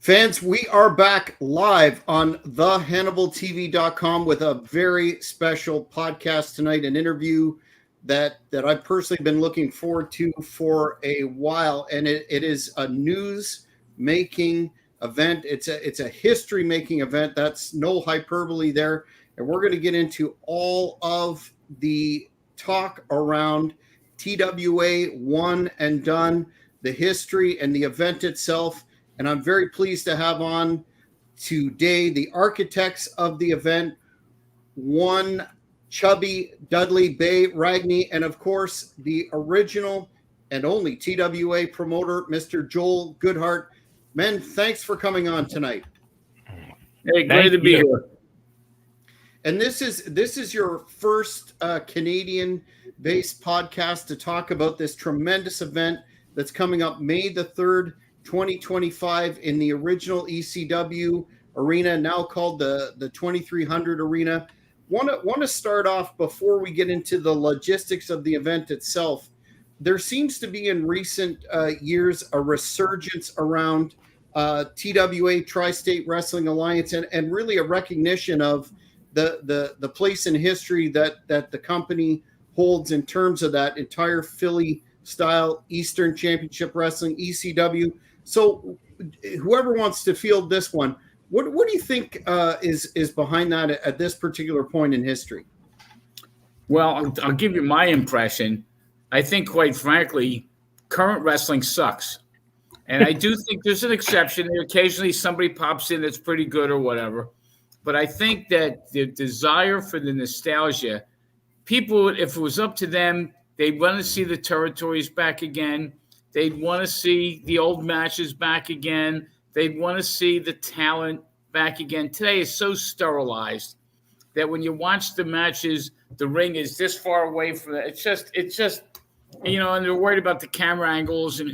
Fans, we are back live on thehannibaltv.com with a very special podcast tonight, an interview that I've personally been looking forward to for a while, and it is a news-making event. It's a history-making event. That's no hyperbole there, and we're going to get into all of the talk around TWA One and Done, the history and the event itself. And I'm very pleased to have on today the architects of the event, one Chubby Dudley, Bay Ragney, and of course the original and only TWA promoter, Mr. Joel Goodhart. Men, thanks for coming on tonight. Hey, great to be here. And this is your first Canadian-based podcast to talk about this tremendous event that's coming up May the 3rd, 2025 in the original ECW arena, now called the 2300 Arena. Want to start off before we get into the logistics of the event itself. There seems to be in recent years a resurgence around TWA, Tri-State Wrestling Alliance, and really a recognition of the place in history that the company holds in terms of that entire Philly style Eastern Championship Wrestling, ECW. So whoever wants to field this one, what do you think is behind that at this particular point in history? Well, I'll give you my impression. I think, quite frankly, current wrestling sucks. And I do think there's an exception. Occasionally somebody pops in that's pretty good or whatever. But I think that the desire for the nostalgia, people, if it was up to them, they'd want to see the territories back again. They'd want to see the old matches back again. They'd want to see the talent back again. Today is so sterilized that when you watch the matches, the ring is this far away from it. It's just, and they're worried about the camera angles and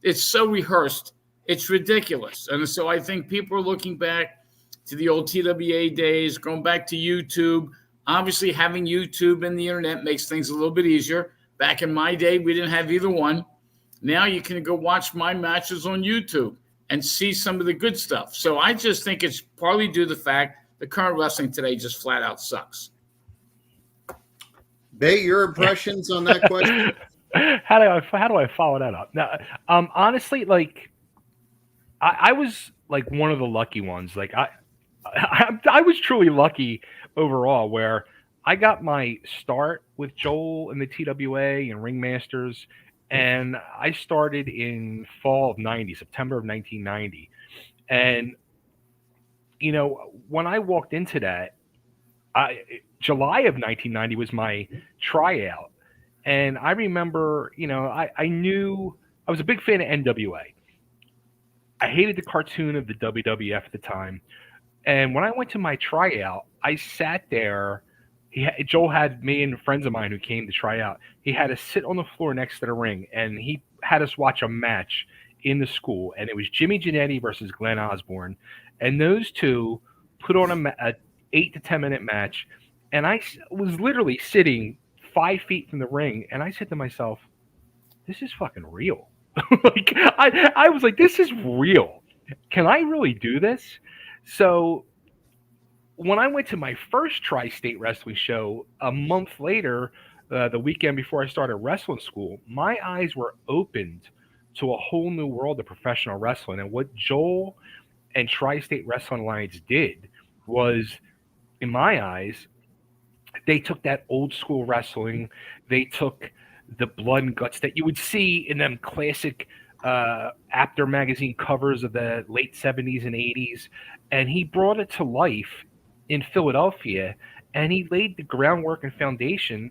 it's so rehearsed. It's ridiculous. And so I think people are looking back to the old TWA days, going back to YouTube. Obviously, having YouTube and the internet makes things a little bit easier. Back in my day, we didn't have either one. Now you can go watch my matches on YouTube and see some of the good stuff. So I just think it's partly due to the fact the current wrestling today just flat out sucks. Bay, your impressions on that question? How do I follow that up? Now, honestly, like I was like one of the lucky ones. Like I was truly lucky overall, where I got my start with Joel and the TWA and Ringmasters. And I started in fall of 90, September of 1990. And, when I walked into that, July of 1990 was my tryout. And I remember, I knew I was a big fan of NWA. I hated the cartoon of the WWF at the time. And when I went to my tryout, I sat there. Joel had me and friends of mine who came to try out. He had us sit on the floor next to the ring, and he had us watch a match in the school. And it was Jimmy Jannetty versus Glenn Osborne. And those two put on a 8 to 10 minute match. And I was literally sitting 5 feet from the ring. And I said to myself, this is fucking real. Like I was like, this is real. Can I really do this? So when I went to my first Tri-State Wrestling show a month later, the weekend before I started wrestling school, my eyes were opened to a whole new world of professional wrestling. And what Joel and Tri-State Wrestling Alliance did was, in my eyes, they took that old school wrestling, they took the blood and guts that you would see in them classic Apter magazine covers of the late 70s and 80s, and he brought it to life in Philadelphia, and he laid the groundwork and foundation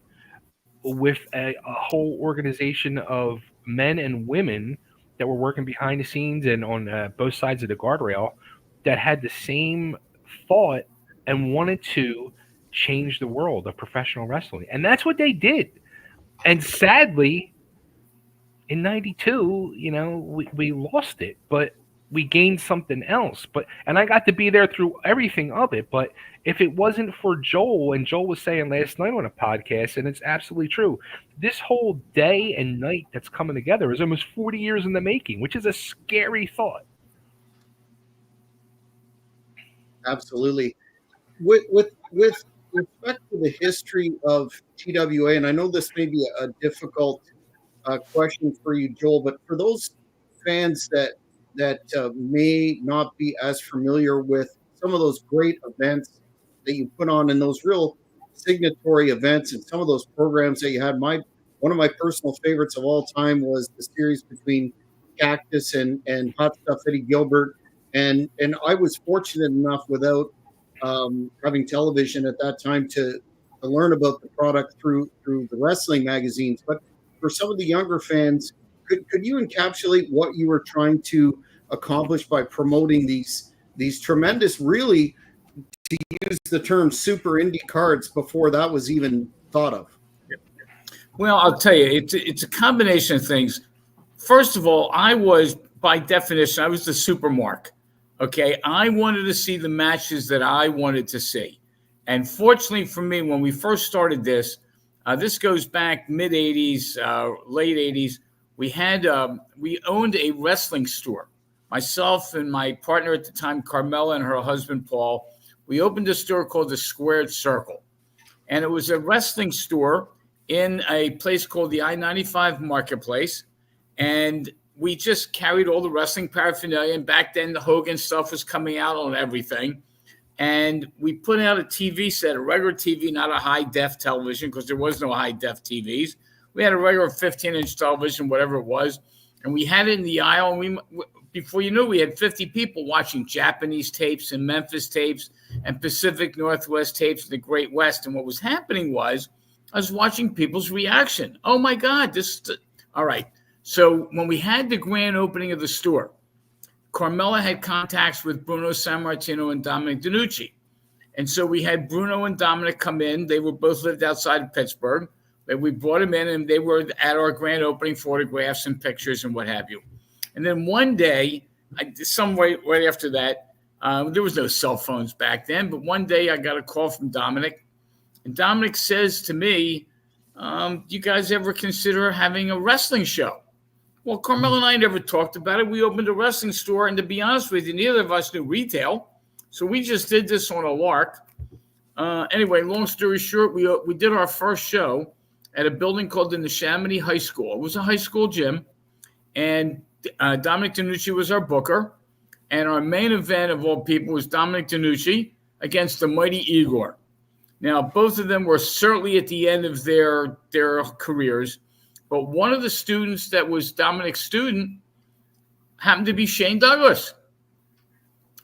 with a whole organization of men and women that were working behind the scenes and on both sides of the guardrail that had the same thought and wanted to change the world of professional wrestling. And that's what they did. And sadly, in 92, we lost it, but we gained something else. And I got to be there through everything of it. But if it wasn't for Joel, and Joel was saying last night on a podcast, and it's absolutely true, this whole day and night that's coming together is almost 40 years in the making, which is a scary thought. Absolutely. With respect to the history of TWA, and I know this may be a difficult question for you, Joel, but for those fans that may not be as familiar with some of those great events that you put on and those real signatory events and some of those programs that you had, one of my personal favorites of all time was the series between Cactus and Hot Stuff Eddie Gilbert, and I was fortunate enough without having television at that time to learn about the product through the wrestling magazines. But for some of the younger fans, could you encapsulate what you were trying to accomplish by promoting these tremendous, really, to use the term super indie cards before that was even thought of? Well, I'll tell you, it's a combination of things. First of all, by definition, I was the super mark. Okay, I wanted to see the matches that I wanted to see. And fortunately for me, when we first started this goes back mid 80s, late 80s. We owned a wrestling store. Myself and my partner at the time, Carmela, and her husband, Paul, we opened a store called the Squared Circle. And it was a wrestling store in a place called the I-95 Marketplace. And we just carried all the wrestling paraphernalia. And back then, the Hogan stuff was coming out on everything. And we put out a TV set, a regular TV, not a high-def television, because there was no high-def TVs. We had a regular 15-inch television, whatever it was. And we had it in the aisle. And before you knew it, we had 50 people watching Japanese tapes and Memphis tapes and Pacific Northwest tapes in the Great West. And what was happening was I was watching people's reaction. Oh, my God, all right. So when we had the grand opening of the store, Carmela had contacts with Bruno Sammartino and Dominic DeNucci. And so we had Bruno and Dominic come in. They both lived outside of Pittsburgh. We brought them in, and they were at our grand opening, photographs and pictures and what have you. And then one day, right after that, there was no cell phones back then, but one day I got a call from Dominic. And Dominic says to me, you guys ever consider having a wrestling show? Well, Carmela and I never talked about it. We opened a wrestling store, and to be honest with you, neither of us knew retail. So we just did this on a lark. Anyway, long story short, we did our first show at a building called the Neshaminy High School. It was a high school gym, and Dominic DeNucci was our booker. And our main event of all people was Dominic DeNucci against the mighty Igor. Now, both of them were certainly at the end of their careers. But one of the students that was Dominic's student happened to be Shane Douglas.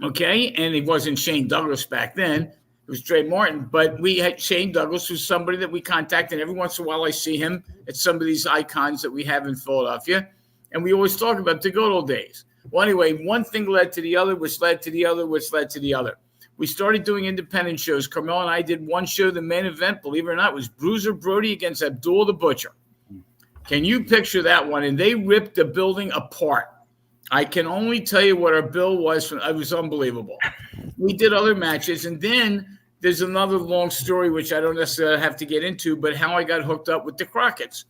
Okay? And it wasn't Shane Douglas back then. It was Dre Martin. But we had Shane Douglas, who's somebody that we contact. And every once in a while I see him at some of these icons that we have in Philadelphia. And we always talk about the good old days. Well, anyway, one thing led to the other, which led to the other, which led to the other. We started doing independent shows. Carmel and I did one show. The main event, believe it or not, was Bruiser Brody against Abdul the Butcher. Can you picture that one? And they ripped the building apart. I can only tell you what our bill was. It was unbelievable. We did other matches. And then there's another long story, which I don't necessarily have to get into, but how I got hooked up with the Crockett's.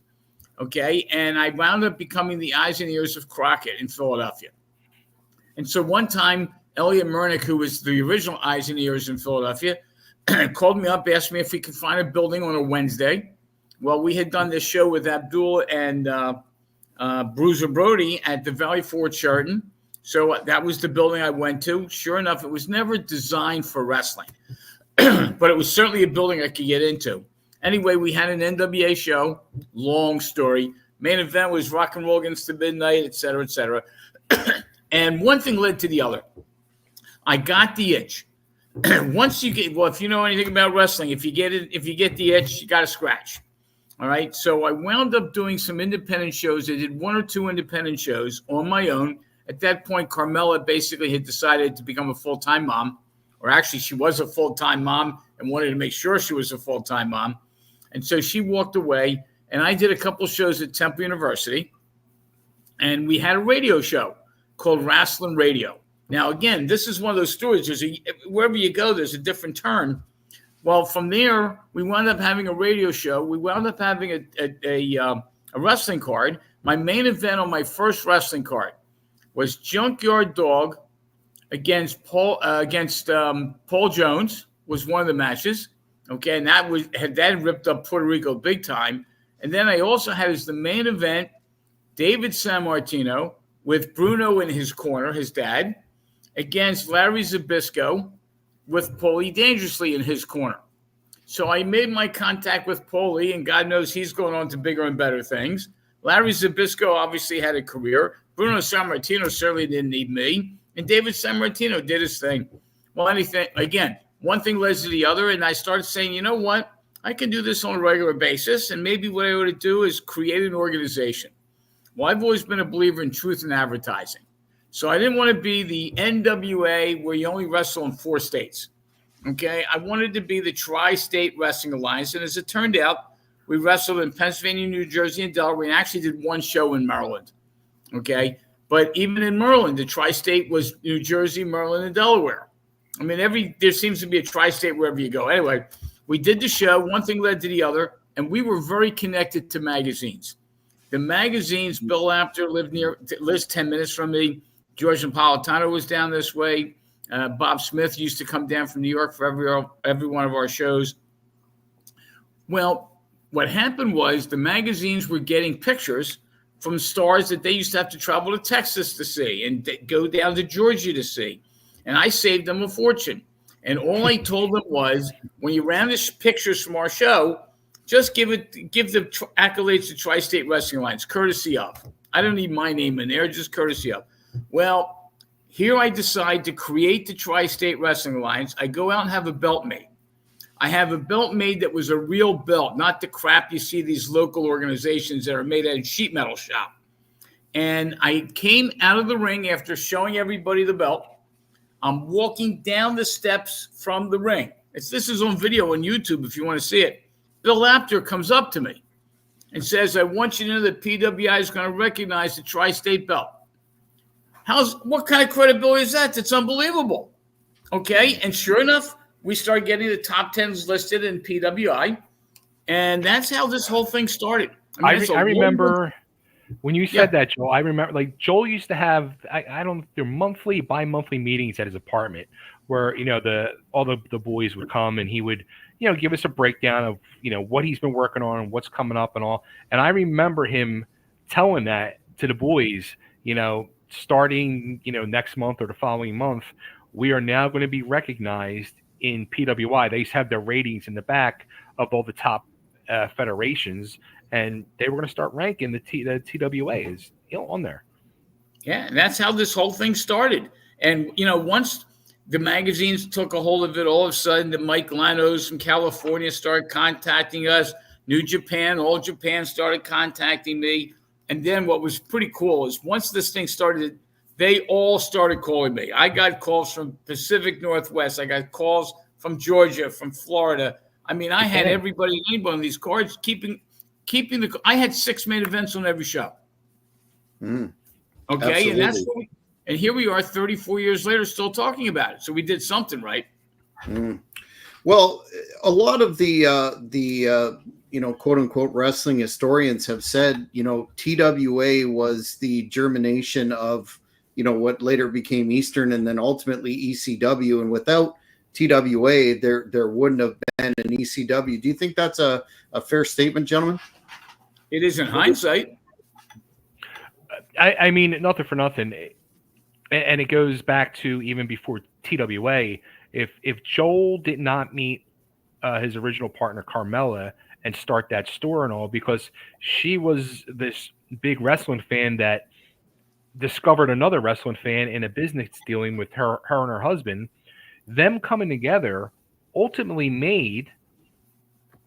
Okay. And I wound up becoming the eyes and ears of Crockett in Philadelphia. And so one time, Elliot Murnick, who was the original eyes and ears in Philadelphia, called me up, asked me if we could find a building on a Wednesday. Well, we had done this show with Abdul and Bruiser Brody at the Valley Forge Sheraton. So that was the building I went to. Sure enough, it was never designed for wrestling, but it was certainly a building I could get into. Anyway, we had an NWA show. Long story. Main event was Rock and Roll Against the Midnight, et cetera, et cetera. And one thing led to the other. I got the itch. Once you get, well, if you know anything about wrestling, if you get the itch, you got to scratch. All right. So I wound up doing some independent shows. I did one or two independent shows on my own. At that point, Carmela basically had decided to become a full-time mom, or actually she was a full-time mom and wanted to make sure she was a full-time mom. And so she walked away, and I did a couple shows at Temple University, and we had a radio show called Wrestling Radio. Now, again, this is one of those stories. Wherever you go, there's a different turn. Well, from there, we wound up having a radio show. We wound up having a wrestling card. My main event on my first wrestling card was Junkyard Dog against Paul Jones was one of the matches. Okay, and that ripped up Puerto Rico big time. And then I also had as the main event David Sammartino with Bruno in his corner, his dad, against Larry Zbyszko with Paulie Dangerously in his corner. So I made my contact with Paulie, and God knows he's going on to bigger and better things. Larry Zbyszko obviously had a career. Bruno Sammartino certainly didn't need me. And David Sammartino did his thing. Well, one thing led to the other, and I started saying, you know what? I can do this on a regular basis, and maybe what I ought to do is create an organization. Well, I've always been a believer in truth in advertising. So I didn't want to be the NWA where you only wrestle in 4 states. Okay, I wanted to be the Tri-State Wrestling Alliance, and as it turned out, we wrestled in Pennsylvania, New Jersey, and Delaware, and actually did one show in Maryland. Okay, but even in Maryland, the Tri-State was New Jersey, Maryland, and Delaware. I mean, there seems to be a Tri-State wherever you go. Anyway, we did the show. One thing led to the other, and we were very connected to magazines. The magazines, Bill Apter lives 10 minutes from me. George Napolitano was down this way. Bob Smith used to come down from New York for every one of our shows. Well, what happened was the magazines were getting pictures from stars that they used to have to travel to Texas to see and go down to Georgia to see. And I saved them a fortune. And all I told them was, when you ran the pictures from our show, just give the accolades to Tri-State Wrestling Alliance, courtesy of. I don't need my name in there, just courtesy of. Well, here I decide to create the Tri-State Wrestling Alliance. I go out and have a belt made. I have a belt made that was a real belt, not the crap you see these local organizations that are made at a sheet metal shop. And I came out of the ring after showing everybody the belt. I'm walking down the steps from the ring. This is on video on YouTube if you want to see it. Bill Apter comes up to me and says, I want you to know that PWI is going to recognize the Tri-State belt. What kind of credibility is that? That's unbelievable. Okay, and sure enough, we started getting the top 10s listed in PWI, and that's how this whole thing started. I remember when you said that, Joel. I remember, like, Joel used to have their monthly, bi-monthly meetings at his apartment where, you know, all the boys would come and he would, you know, give us a breakdown of, you know, what he's been working on and what's coming up and all. And I remember him telling that to the boys, you know, starting, you know, next month or the following month, we are now going to be recognized in PWI. They used to have their ratings in the back of all the top federations, and they were going to start ranking the TWA is, you know, on there. Yeah, and that's how this whole thing started. And, you know, once the magazines took a hold of it, all of a sudden the Mike Lanos from California started contacting us. New Japan, All Japan started contacting me. And then what was pretty cool is once this thing started, they all started calling me. I got calls from Pacific Northwest. I got calls from Georgia, from Florida. I mean, I had everybody named on these cards, keeping I had 6 main events on every show. Okay, absolutely. And here we are 34 years later still talking about it. So we did something right. Well, a lot of the you know, quote unquote wrestling historians have said, you know, TWA was the germination of, you know, what later became Eastern and then ultimately ECW. And without TWA, there wouldn't have been an ECW. Do you think that's a fair statement, gentlemen? It is in hindsight. I mean, nothing for nothing. And it goes back to even before TWA. If Joel did not meet his original partner, Carmella, and start that store and all, because she was this big wrestling fan that discovered another wrestling fan in a business dealing with her and her husband. Them coming together ultimately made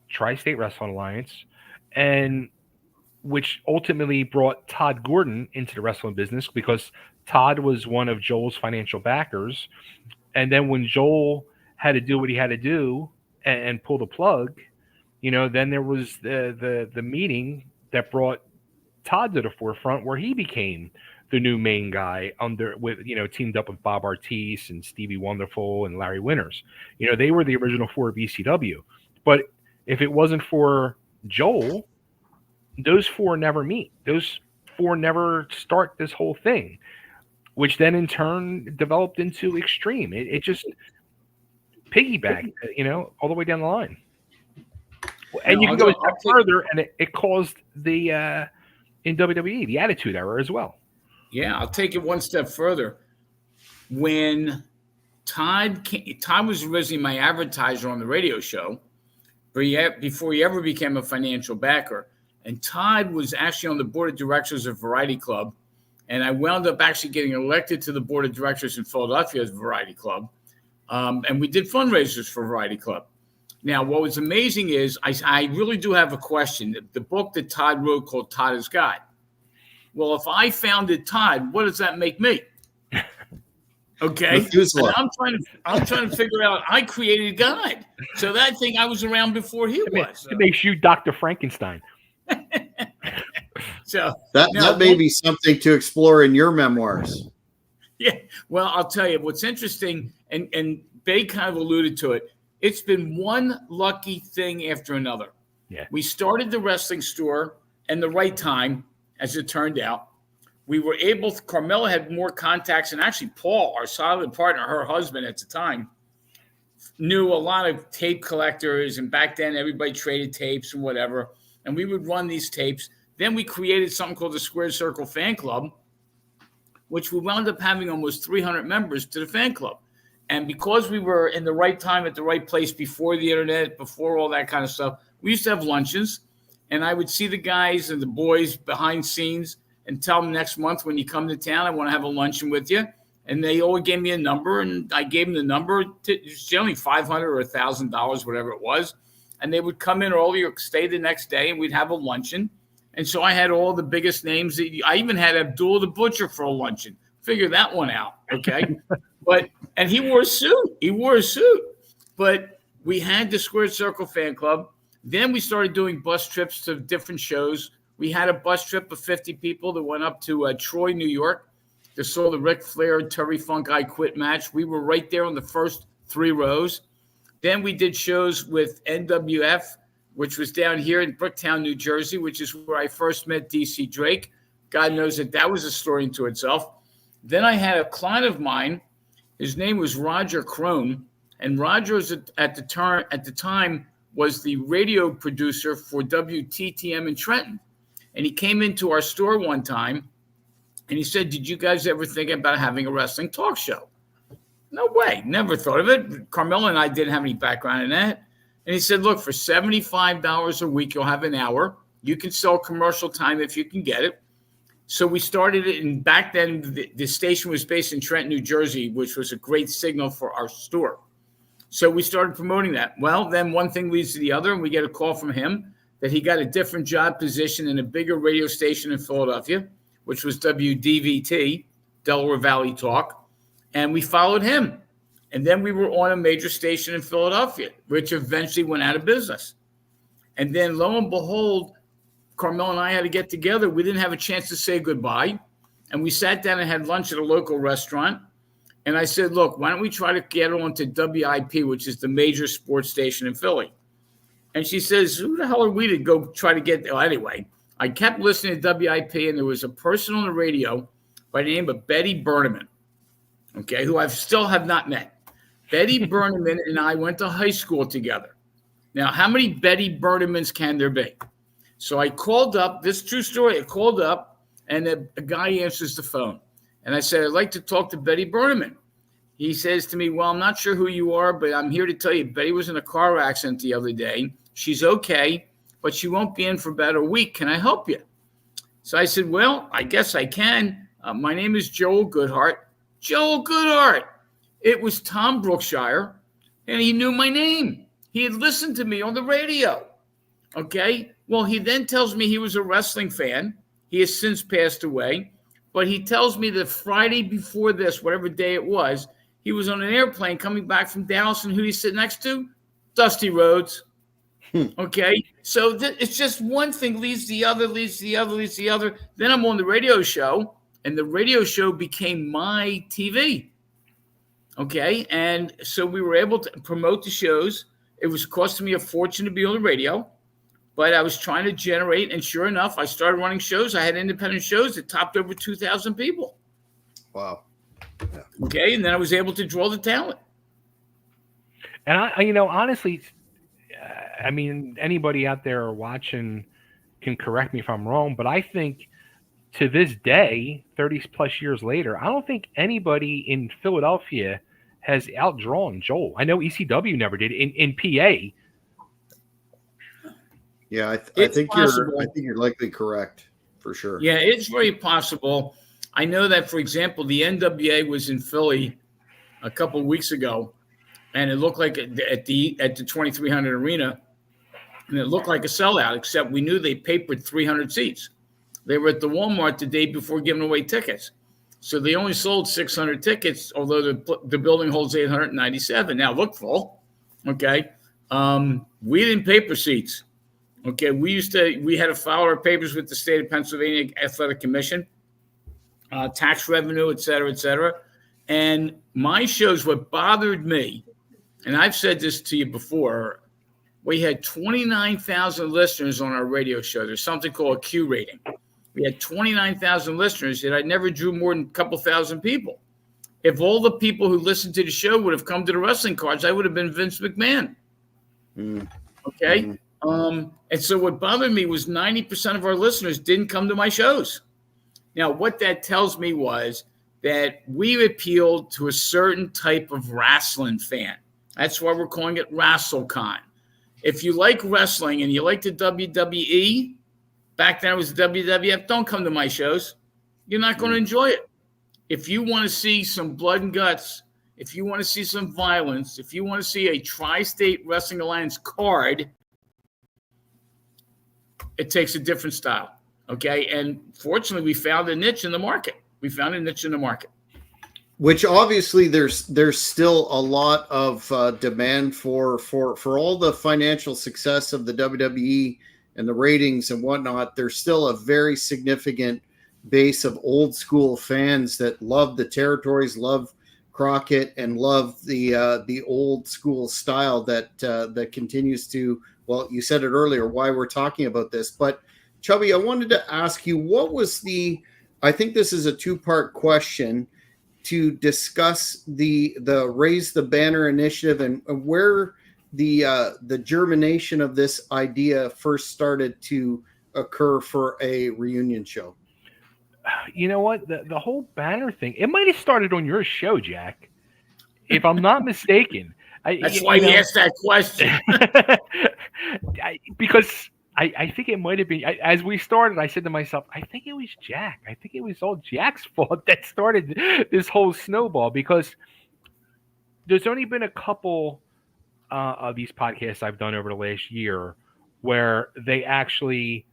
Tri-State Wrestling Alliance, and which ultimately brought Todd Gordon into the wrestling business because Todd was one of Joel's financial backers. And then when Joel had to do what he had to do and pull the plug, you know, then there was the meeting that brought Todd to the forefront, where he became the new main guy teamed up with Bob Artis and Stevie Wonderful and Larry Winters. You know, they were the original 4 of ECW. But if it wasn't for Joel, those 4 never meet. Those 4 never start this whole thing. which then in turn developed into Extreme. It just piggybacked, all the way down the line. And you can go a step further, and it caused the in WWE the Attitude Era as well. Yeah, I'll take it one step further. When Todd was originally my advertiser on the radio show, before he ever became a financial backer. And Todd was actually on the board of directors of Variety Club. And I wound up actually getting elected to the board of directors in Philadelphia as Variety Club. And we did fundraisers for Variety Club. Now, what was amazing is I really do have a question. The book that Todd wrote called Todd is God. Well, if I founded Todd, what does that make me? Okay. I'm trying to figure out. I created God. So that thing I was around before he was. It makes you Dr. Frankenstein. So that may be something to explore in your memoirs. Yeah. Well, I'll tell you what's interesting, and Bay kind of alluded to it. It's been one lucky thing after another. Yeah. We started the wrestling store in the right time, as it turned out. We were able to, Carmella had more contacts, and actually Paul, our solid partner, her husband at the time, knew a lot of tape collectors, and back then everybody traded tapes and whatever, and we would run these tapes. Then we created something called the Squared Circle Fan Club, which we wound up having almost 300 members to the fan club. And because we were in the right time at the right place before the internet, before all that kind of stuff, we used to have luncheons, and I would see the guys and the boys behind scenes and tell them next month when you come to town, I want to have a luncheon with you. And they always gave me a number, and I gave them the number. It's generally $500 or $1,000, whatever it was. And they would come in early or stay the next day, and we'd have a luncheon. And so I had all the biggest names. I even had Abdul the Butcher for a luncheon. Figure that one out, okay? And he wore a suit. But we had the Squared Circle Fan Club. Then we started doing bus trips to different shows. We had a bus trip of 50 people that went up to Troy, New York. They saw the Ric Flair Terry Funk I Quit match. We were right there on the first 3 rows. Then we did shows with NWF, which was down here in Bricktown, New Jersey, which is where I first met DC Drake. God knows that was a story into itself. Then I had a client of mine. His name was Roger Crone. And Roger was at the time was the radio producer for WTTM in Trenton. And he came into our store one time, and he said, "Did you guys ever think about having a wrestling talk show?" No way. Never thought of it. Carmella and I didn't have any background in that. And he said, "Look, for $75 a week, you'll have an hour. You can sell commercial time if you can get it." So we started it, and back then the station was based in Trenton, New Jersey, which was a great signal for our store. So we started promoting that. Well, then one thing leads to the other, and we get a call from him that he got a different job position in a bigger radio station in Philadelphia, which was WDVT, Delaware Valley Talk, and we followed him. And then we were on a major station in Philadelphia, which eventually went out of business. And then lo and behold, Carmel and I had to get together. We didn't have a chance to say goodbye. And we sat down and had lunch at a local restaurant. And I said, "Look, why don't we try to get on to WIP, which is the major sports station in Philly?" And she says, "Who the hell are we to go try to get there?" Well, anyway, I kept listening to WIP, and there was a person on the radio by the name of Betty Berneman, okay, who I still have not met. Betty Berneman and I went to high school together. Now, how many Betty Bernemans can there be? So I called up, this true story, I called up, and a guy answers the phone. And I said, "I'd like to talk to Betty Berneman." He says to me, "Well, I'm not sure who you are, but I'm here to tell you Betty was in a car accident the other day. She's okay, but she won't be in for about a week. Can I help you?" So I said, "Well, I guess I can. My name is Joel Goodhart." Joel Goodhart. It was Tom Brookshire, and he knew my name. He had listened to me on the radio. Okay. Well, he then tells me he was a wrestling fan. He has since passed away. But he tells me that Friday before this, whatever day it was, he was on an airplane coming back from Dallas, and who he sit next to? Dusty Rhodes. Okay. So it's just one thing leads to the other, leads to the other, leads to the other. Then I'm on the radio show, and the radio show became my TV. Okay. And so we were able to promote the shows. It was costing me a fortune to be on the radio, but I was trying to generate. And sure enough, I started running shows. I had independent shows that topped over 2,000 people. Wow. Okay, and then I was able to draw the talent. And honestly, I mean, anybody out there watching can correct me if I'm wrong, but I think to this day, 30 plus years later, I don't think anybody in Philadelphia has outdrawn Joel. I know ECW never did in PA. Yeah, I think you're likely correct for sure. Yeah, it's very possible. I know that, for example, the NWA was in Philly a couple of weeks ago, and it looked like at the 2300 Arena, and it looked like a sellout. Except we knew they papered 300 seats. They were at the Walmart the day before giving away tickets, so they only sold 600 tickets. Although the building holds 897. Now look full. Okay, we didn't paper seats. Okay, we had to file our papers with the state of Pennsylvania Athletic Commission, tax revenue, et cetera, et cetera. And my shows, what bothered me, and I've said this to you before, we had 29,000 listeners on our radio show. There's something called a Q rating. We had 29,000 listeners, yet I never drew more than a couple thousand people. If all the people who listened to the show would have come to the wrestling cards, I would have been Vince McMahon. Okay? Mm-hmm. And so what bothered me was 90% of our listeners didn't come to my shows. Now, what that tells me was that we appealed to a certain type of wrestling fan. That's why we're calling it WrestleCon. If you like wrestling and you like the WWE, back then it was the WWF, don't come to my shows. You're not going to enjoy it. If you want to see some blood and guts, if you want to see some violence, if you want to see a Tri-State Wrestling Alliance card, it takes a different style, okay? And fortunately, we found a niche in the market. Which obviously there's still a lot of demand for all the financial success of the WWE and the ratings and whatnot. There's still a very significant base of old school fans that love the territories, love Crockett, and love the old school style that continues to. Well, you said it earlier, why we're talking about this. But, Chubby, I wanted to ask you, what was I think this is a two-part question to discuss the Raise the Banner initiative and where the germination of this idea first started to occur for a reunion show. You know what? The whole banner thing, it might have started on your show, Jack, if I'm not mistaken. That's why he asked that question. Because I think it might have been, as we started, I said to myself, I think it was Jack. I think it was all Jack's fault that started this whole snowball, because there's only been a couple of these podcasts I've done over the last year where they actually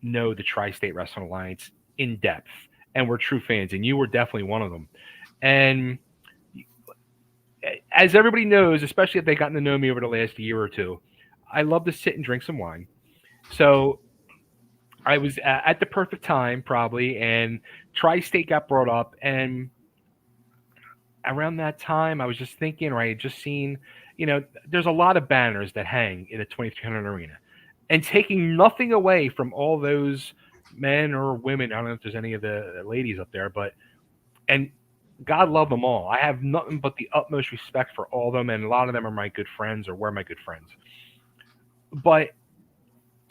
know the Tri-State Wrestling Alliance in depth and were true fans, and you were definitely one of them. And as everybody knows, especially if they've gotten to know me over the last year or two, I love to sit and drink some wine. So I was at the perfect time, probably, and Tri-State got brought up. And around that time, I was just thinking, or I had just seen, there's a lot of banners that hang in the 2300 Arena. And taking nothing away from all those men or women, I don't know if there's any of the ladies up there, and God love them all. I have nothing but the utmost respect for all of them, and a lot of them are my good friends or were my good friends. But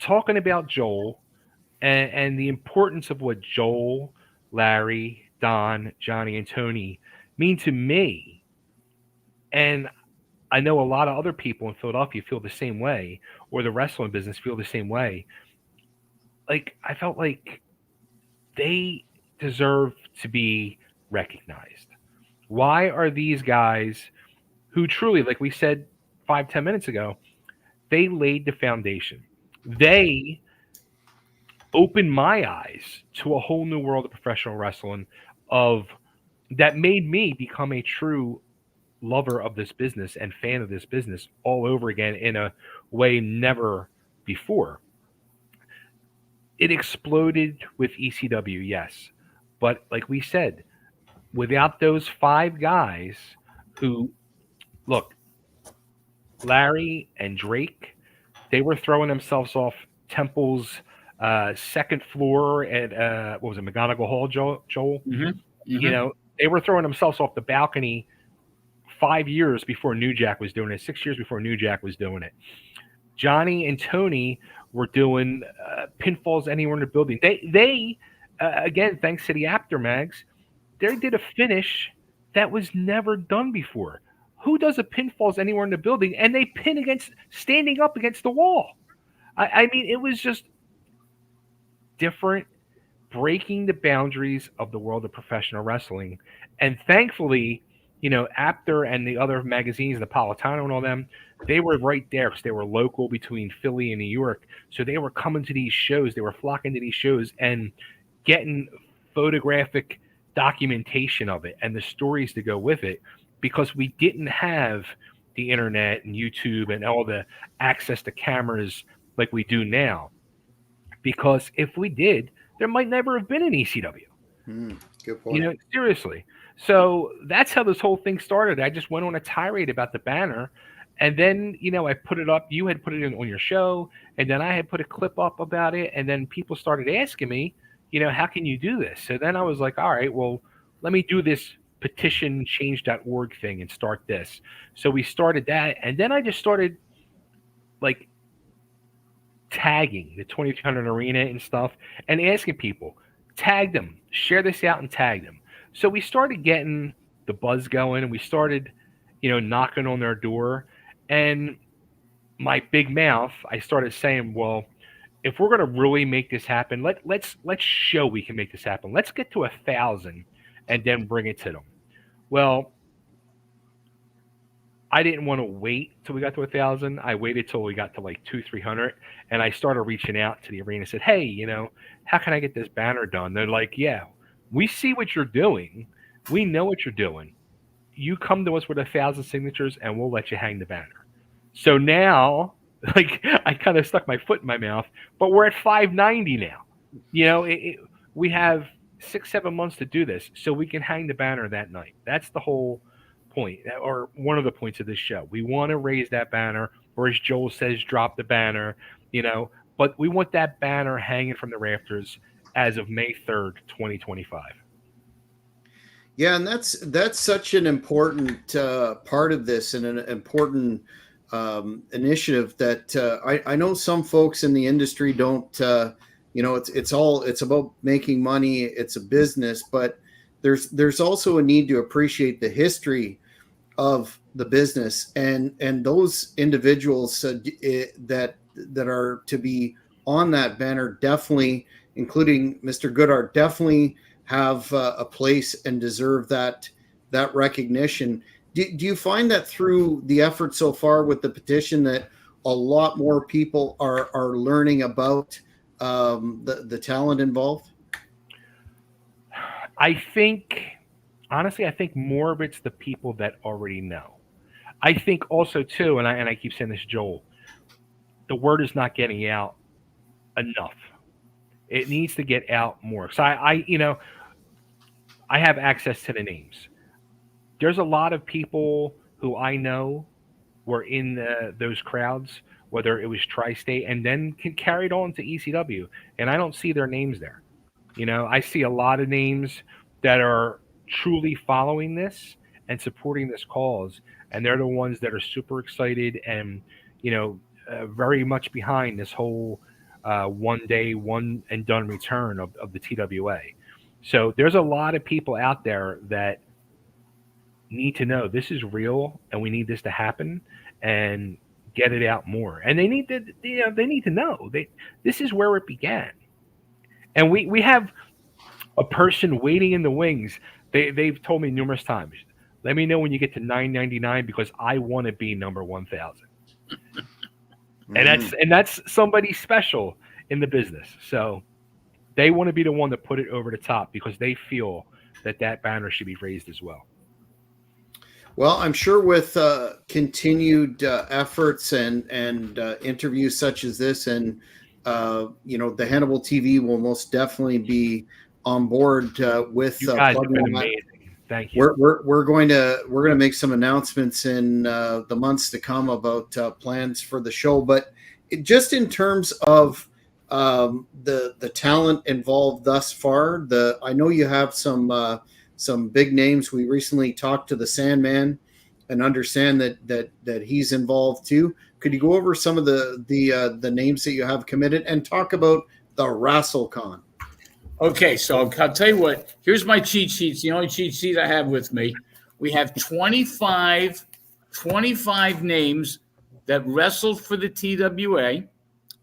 talking about Joel and the importance of what Joel, Larry, Don, Johnny, and Tony mean to me, and I know a lot of other people in Philadelphia feel the same way, or the wrestling business feel the same way. Like, I felt like they deserve to be recognized. Why are these guys who truly, like we said 5-10 minutes ago, they laid the foundation. They opened my eyes to a whole new world of professional wrestling that made me become a true lover of this business and fan of this business all over again in a way never before. It exploded with ECW, yes. But like we said, without those 5 guys who, look, Larry and Drake, they were throwing themselves off Temple's second floor at, what was it, McGonigal Hall, Joel? Mm-hmm. Mm-hmm. They were throwing themselves off the balcony 5 years before New Jack was doing it, 6 years before New Jack was doing it. Johnny and Tony were doing pinfalls anywhere in the building. They again, thanks to the Aftermags, they did a finish that was never done before. Who does a pinfalls anywhere in the building? And they pin standing up against the wall. I mean, it was just different, breaking the boundaries of the world of professional wrestling. And thankfully, Apter and the other magazines, Napolitano and all them, they were right there because they were local between Philly and New York. So they were coming to these shows. They were flocking to these shows and getting photographic documentation of it and the stories to go with it, because we didn't have the internet and YouTube and all the access to cameras like we do now. Because if we did, there might never have been an ECW. Good point. Seriously. So that's how this whole thing started. I just went on a tirade about the banner, and then I put it up. You had put it on your show, and then I had put a clip up about it, and then people started asking me, how can you do this? So then I was like, all right, well, let me do this petition change.org thing and start this. So we started that, and then I just started like tagging the 2300 Arena and stuff and asking people, tag them, share this out and tag them. So we started getting the buzz going, and we started, knocking on their door. And my big mouth, I started saying, well, if we're going to really make this happen, let's show we can make this happen. Let's get to 1,000 and then bring it to them. Well, I didn't want to wait till we got to 1,000. I waited till we got to like 200-300, and I started reaching out to the arena and said, hey, how can I get this banner done? They're like, yeah, we see what you're doing. We know what you're doing. You come to us with 1,000 signatures, and we'll let you hang the banner. So now, I kind of stuck my foot in my mouth, but we're at 590 now. We have 6-7 months to do this, so we can hang the banner that night. That's the whole point, or one of the points of this show. We want to raise that banner, or as Joel says, drop the banner, but we want that banner hanging from the rafters as of May 3rd, 2025. Yeah, and that's such an important part of this, and an important initiative that I know some folks in the industry don't. It's about making money. It's a business, but there's also a need to appreciate the history of the business, and those individuals that are to be on that banner, definitely, including Mr. Goodhart, definitely have a place and deserve that recognition. Do you find that through the effort so far with the petition that a lot more people are learning about the talent involved? I think more of it's the people that already know. I think also too, and I keep saying this, Joel, the word is not getting out enough. It needs to get out more. So I have access to the names. There's a lot of people who I know were in those crowds, whether it was Tri-State, and then carried on to ECW, and I don't see their names there. I see a lot of names that are truly following this and supporting this cause, and they're the ones that are super excited and very much behind this whole one day, one and done return of the TWA. So there's a lot of people out there that need to know this is real, and we need this to happen and get it out more. And they need to know this is where it began. And we have a person waiting in the wings. They've told me numerous times, let me know when you get to 999 because I want to be number 1,000. And that's somebody special in the business. So they want to be the one to put it over the top because they feel that banner should be raised as well. Well, I'm sure with continued efforts and interviews such as this, and the Hannibal TV will most definitely be on board with. You guys have been amazing. Thank you. We're going to make some announcements in the months to come about plans for the show, but just in terms of the talent involved thus far, I know you have some some big names. We recently talked to the Sandman and understand that he's involved too. Could you go over some of the names that you have committed and talk about the WrestleCon? Okay, so I'll tell you what. Here's my cheat sheets. The only cheat sheet I have with me. We have 25 names that wrestled for the TWA,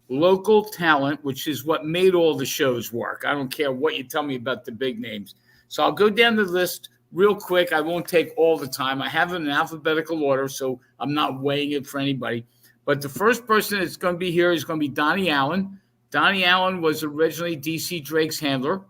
local talent, which is what made all the shows work. I don't care what you tell me about the big names. So I'll go down the list real quick. I won't take all the time. I have it in alphabetical order, so I'm not weighing it for anybody. But the first person that's going to be here is going to be Donnie Allen. Donnie Allen was originally DC Drake's handler,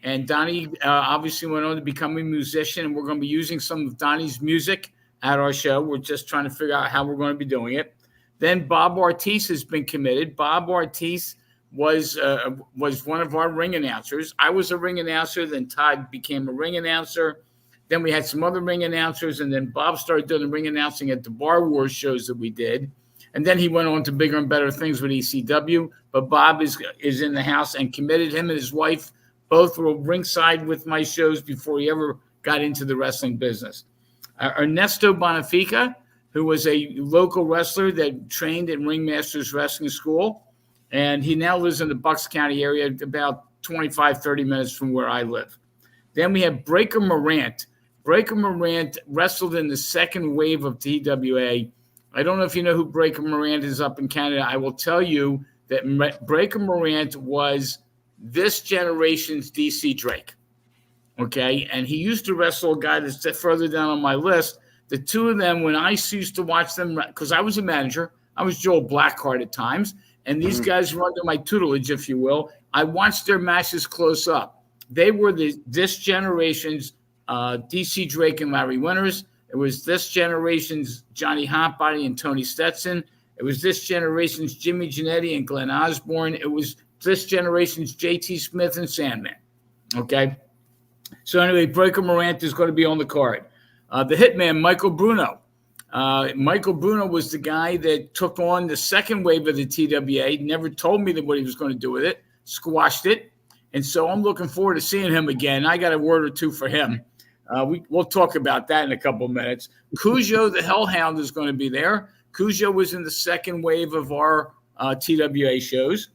and Donnie obviously went on to become a musician, and we're going to be using some of Donnie's music at our show. We're just trying to figure out how we're going to be doing it. Then Bob Ortiz has been committed. Bob Ortiz was one of our ring announcers. I was a ring announcer, then Todd became a ring announcer. Then we had some other ring announcers, and then Bob started doing the ring announcing at the Bar Wars shows that we did. And then he went on to bigger and better things with ECW. But Bob is in the house and committed. Him and his wife both were ringside with my shows before he ever got into the wrestling business. Ernesto Bonifica, who was a local wrestler that trained at Ringmasters Wrestling School. And he now lives in the Bucks County area, about 25, 30 minutes from where I live. Then we have Breaker Morant. Breaker Morant wrestled in the second wave of TWA. I don't know if you know who Breaker Morant is up in Canada. I will tell you that Breaker Morant was this generation's DC Drake. Okay, and he used to wrestle a guy that's further down on my list. The two of them, when I used to watch them, because I was a manager, I was Joel Blackheart at times, and these guys were under my tutelage, if you will. I watched their matches close up. They were this generation's DC Drake and Larry Winters. It was this generation's Johnny Hotbody and Tony Stetson. It was this generation's Jimmy Jannetty and Glenn Osborne. It was this generation's JT Smith and Sandman. Okay? So anyway, Breaker Morant is going to be on the card. The Hitman, Michael Bruno. Michael Bruno was the guy that took on the second wave of the TWA, never told me what he was going to do with it, squashed it. And so I'm looking forward to seeing him again. I got a word or two for him. We'll talk about that in a couple of minutes. Cujo the Hellhound is going to be there. Cujo was in the second wave of our TWA shows.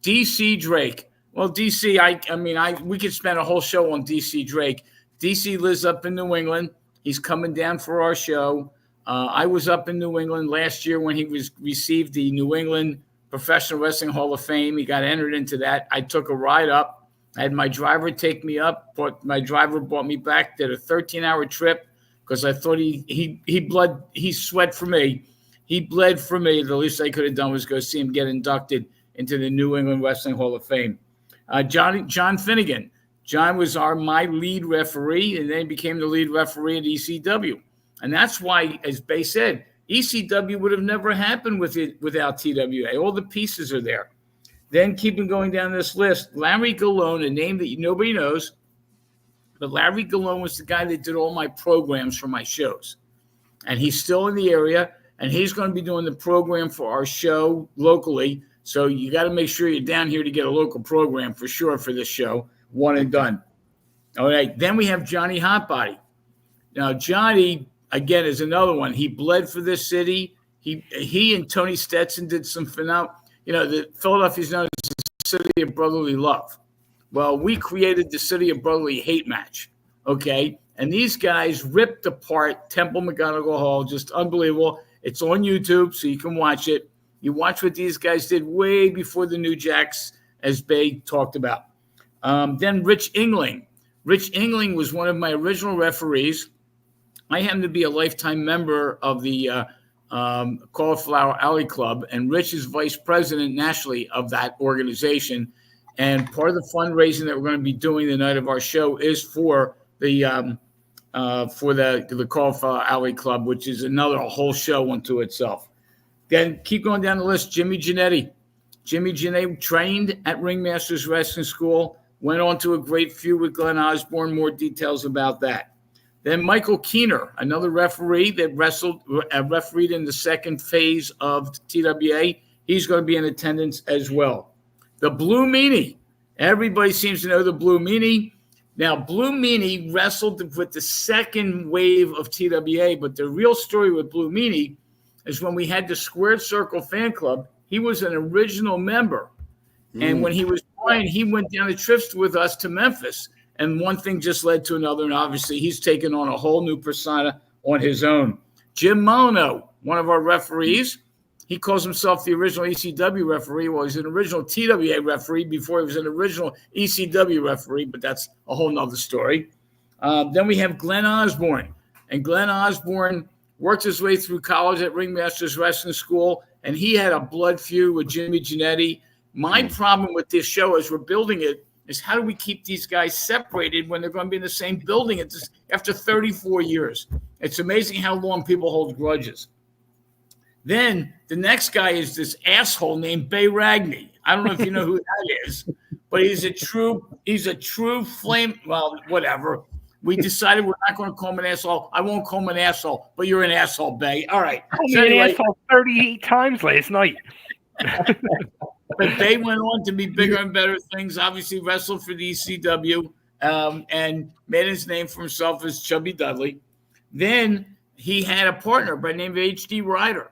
DC Drake. Well, DC, we could spend a whole show on DC Drake. DC lives up in New England. He's coming down for our show. I was up in New England last year when he received the New England Professional Wrestling Hall of Fame. He got entered into that. I took a ride up. I had my driver take me up. My driver brought me back. Did a 13-hour trip because I thought he sweat for me. He bled for me. The least I could have done was go see him get inducted into the New England Wrestling Hall of Fame. John Finnegan. John was my lead referee, and then became the lead referee at ECW. And that's why, as Bay said, ECW would have never happened without TWA. All the pieces are there. Then keeping going down this list, Larry Gallone, a name that nobody knows, but Larry Gallone was the guy that did all my programs for my shows. And he's still in the area, and he's going to be doing the program for our show locally. So you got to make sure you're down here to get a local program for sure for this show. One and done. All right. Then we have Johnny Hotbody. Now, Johnny, again, is another one. He bled for this city. He and Tony Stetson did some phenomenal. The Philadelphia is known as the city of brotherly love. Well, we created the city of brotherly hate match. Okay. And these guys ripped apart Temple McGonigal Hall. Just unbelievable. It's on YouTube, so you can watch it. You watch what these guys did way before the New Jacks, as Bay talked about. Then Rich Engling. Rich Engling was one of my original referees. I happen to be a lifetime member of the Cauliflower Alley Club, and Rich is vice president nationally of that organization. And part of the fundraising that we're going to be doing the night of our show is for the Cauliflower Alley Club, which is another whole show unto itself. Then keep going down the list. Jimmy Jannetty. Jimmy Jannetty trained at Ringmasters Wrestling School, went on to a great feud with Glenn Osborne. More details about that. Then Michael Keener, another referee that refereed in the second phase of TWA. He's going to be in attendance as well. The Blue Meanie. Everybody seems to know the Blue Meanie. Now, Blue Meanie wrestled with the second wave of TWA, but the real story with Blue Meanie is when we had the Squared Circle fan club, he was an original member. And when he was playing, he went down the trips with us to Memphis. And one thing just led to another. And obviously, he's taken on a whole new persona on his own. Jim Molyneux, one of our referees, he calls himself the original ECW referee. Well, he's an original TWA referee before he was an original ECW referee, but that's a whole nother story. Then we have Glenn Osborne. And Glenn Osborne worked his way through college at Ringmasters Wrestling School, and he had a blood feud with Jimmy Giannetti. My problem with this show as we're building it is how do we keep these guys separated when they're going to be in the same building after 34 years? It's amazing how long people hold grudges. Then the next guy is this asshole named Bay Ragney. I don't know if you know who that is, but he's a true flame. Well, whatever. We decided we're not going to call him an asshole. I won't call him an asshole, but you're an asshole, Bay. All right. I called me an asshole 38 times last night. But Bay went on to be bigger and better things. Obviously, wrestled for the ECW and made his name for himself as Chubby Dudley. Then he had a partner by the name of H.D. Ryder.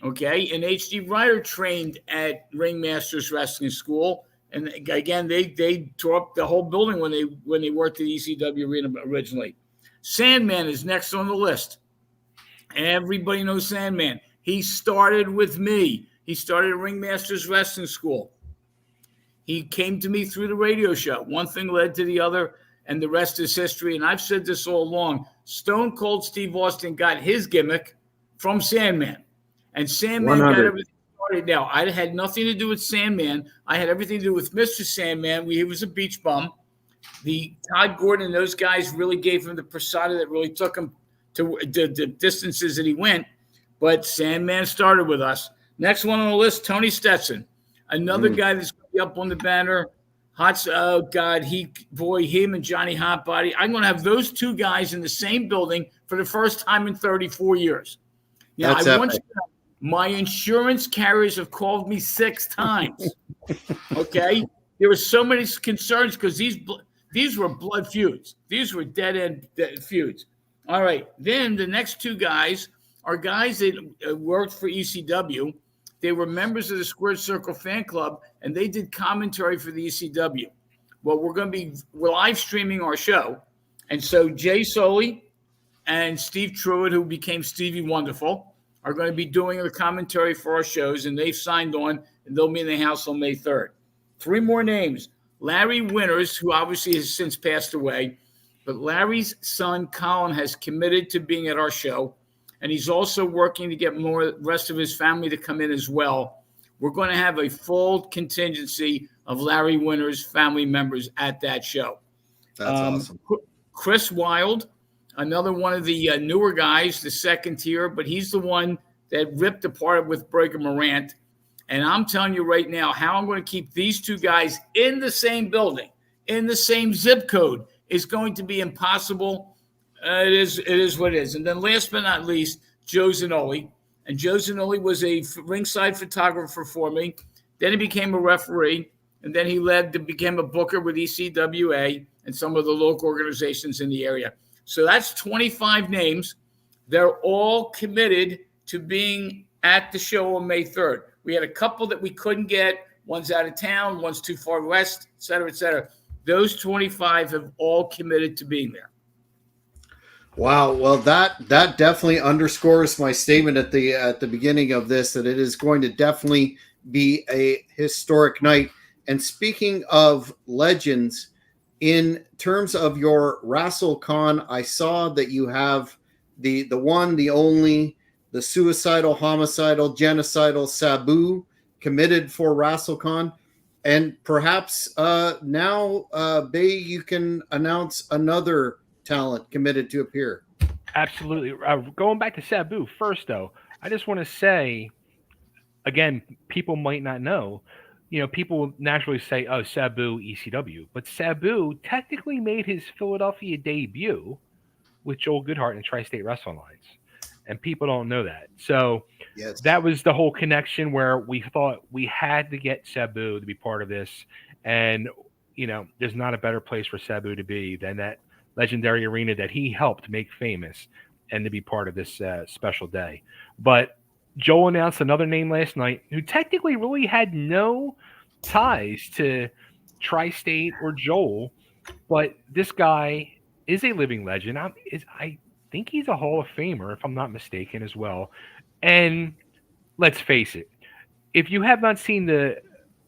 Okay, and H.D. Ryder trained at Ringmasters Wrestling School, and again, they tore up the whole building when they worked at the ECW arena originally. Sandman is next on the list. Everybody knows Sandman. He started with me. He started at Ringmasters Wrestling School. He came to me through the radio show. One thing led to the other, and the rest is history. And I've said this all along. Stone Cold Steve Austin got his gimmick from Sandman. And Sandman 100. got everything started. Now, I had nothing to do with Sandman. I had everything to do with Mr. Sandman. He was a beach bum. The Todd Gordon and those guys really gave him the persona that really took him to the distances that he went. But Sandman started with us. Next one on the list, Tony Stetson, another guy that's going to be up on the banner. Oh God, him and Johnny Hotbody. I'm going to have those two guys in the same building for the first time in 34 years. Now, my insurance carriers have called me 6 times. Okay, there were so many concerns because these were blood feuds. These were dead end feuds. All right, then the next two guys are guys that worked for ECW. They were members of the Squared Circle fan club, and they did commentary for the ECW. Well, we're live streaming our show. And so Jay Soley and Steve Truitt, who became Stevie Wonderful, are going to be doing the commentary for our shows, and they've signed on, and they'll be in the house on May 3rd. 3 more names. Larry Winters, who obviously has since passed away, but Larry's son, Colin, has committed to being at our show. And he's also working to get more rest of his family to come in as well. We're going to have a full contingency of Larry Winters family members at that show. That's awesome. Chris Wilde, another one of the newer guys, the second tier, but he's the one that ripped apart with Breaker Morant. And I'm telling you right now, how I'm going to keep these two guys in the same building, in the same zip code, is going to be impossible. It is what it is. And then last but not least, Joe Zanoli. And Joe Zanoli was a ringside photographer for me. Then he became a referee. And then he became a booker with ECWA and some of the local organizations in the area. So that's 25 names. They're all committed to being at the show on May 3rd. We had a couple that we couldn't get. One's out of town. One's too far west, et cetera, et cetera. Those 25 have all committed to being there. Wow. Well, that definitely underscores my statement at the beginning of this, that it is going to definitely be a historic night. And speaking of legends, in terms of your WrestleCon, I saw that you have the one, the only, the suicidal, homicidal, genocidal Sabu committed for WrestleCon. And perhaps now, Bay, you can announce another talent committed to appear. Absolutely. Going back to Sabu first, though, I just want to say, again, people might not know, people will naturally say, oh, Sabu, ECW. But Sabu technically made his Philadelphia debut with Joel Goodhart in Tri-State Wrestling Lines. And people don't know that. So yes, that was the whole connection where we thought we had to get Sabu to be part of this. And there's not a better place for Sabu to be than that legendary arena that he helped make famous and to be part of this special day. But Joel announced another name last night who technically really had no ties to Tri-State or Joel, but this guy is a living legend. I think he's a Hall of Famer, if I'm not mistaken, as well. And let's face it, if you have not seen the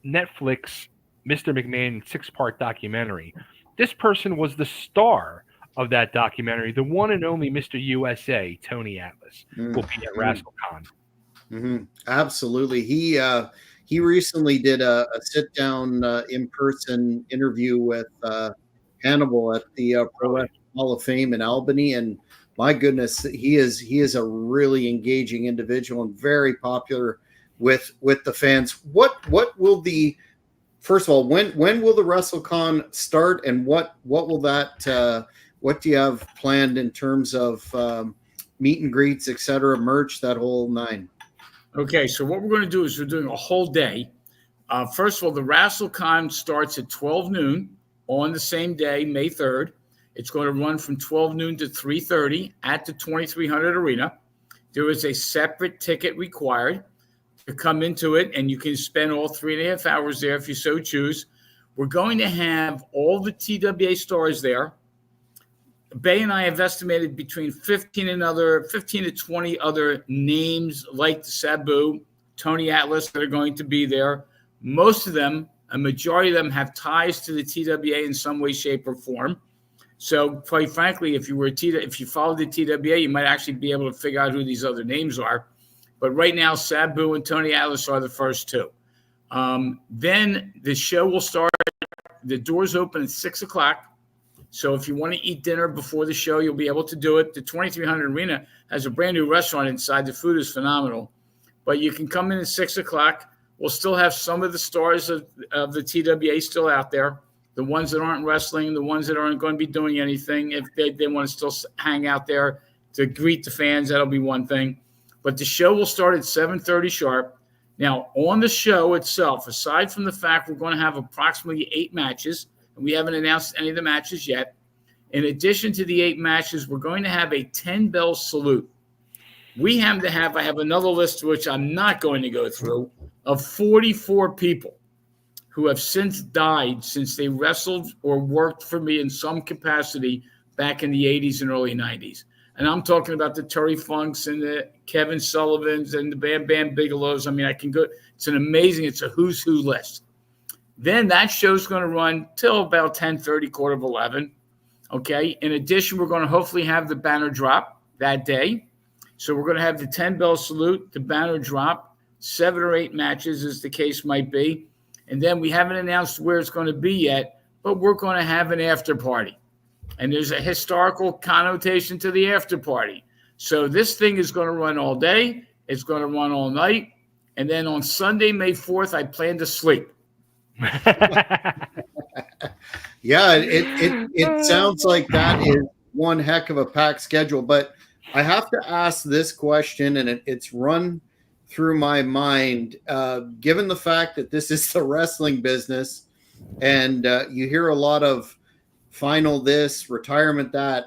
Netflix Mr. McMahon 6-part documentary, this person was the star of that documentary, the one and only Mr. USA, Tony Atlas, will be at WrestleCon. Mm-hmm. Absolutely. He recently did a sit-down in-person interview with Hannibal at the Pro Wrestling Hall of Fame in Albany, and my goodness, he is a really engaging individual and very popular with the fans. What will the first of all, when will the WrestleCon start, and what will that what do you have planned in terms of meet and greets, etc., merch, that whole nine? Okay, so what we're going to do is we're doing a whole day. First of all, the WrestleCon starts at 12 noon on the same day, May 3rd. It's going to run from 12 noon to 3:30 at the 2300 Arena. There is a separate ticket required to come into it, and you can spend all 3.5 hours there if you so choose. We're going to have all the TWA stars there. Bay and I have estimated between 15 to 20 other names like the Sabu, Tony Atlas that are going to be there. Most of them, a majority of them, have ties to the TWA in some way, shape, or form. So, quite frankly, if you follow the TWA, you might actually be able to figure out who these other names are. But right now, Sabu and Tony Atlas are the first two. Then the show will start. The doors open at 6 o'clock. So if you want to eat dinner before the show, you'll be able to do it. The 2300 Arena has a brand new restaurant inside. The food is phenomenal. But you can come in at 6 o'clock. We'll still have some of the stars of the TWA still out there. The ones that aren't wrestling, the ones that aren't going to be doing anything. If they want to still hang out there to greet the fans, that'll be one thing. But the show will start at 7:30 sharp. Now, on the show itself, aside from the fact we're going to have approximately 8 matches, and we haven't announced any of the matches yet, in addition to the 8 matches, we're going to have a 10-bell salute. I have another list which I'm not going to go through, of 44 people who have since died since they wrestled or worked for me in some capacity back in the 80s and early 90s. And I'm talking about the Terry Funks and the Kevin Sullivans and the Bam Bam Bigelows. I mean, it's a who's who list. Then that show's going to run till about 10:30, 10:45. Okay. In addition, we're going to hopefully have the banner drop that day. So we're going to have the 10-bell salute, the banner drop, 7 or 8 matches as the case might be. And then we haven't announced where it's going to be yet, but we're going to have an after party. And there's a historical connotation to the after party. So this thing is going to run all day. It's going to run all night. And then on Sunday, May 4th, I plan to sleep. Yeah, it sounds like that is one heck of a packed schedule. But I have to ask this question, and it's run through my mind, given the fact that this is the wrestling business, and you hear a lot of final this, retirement that.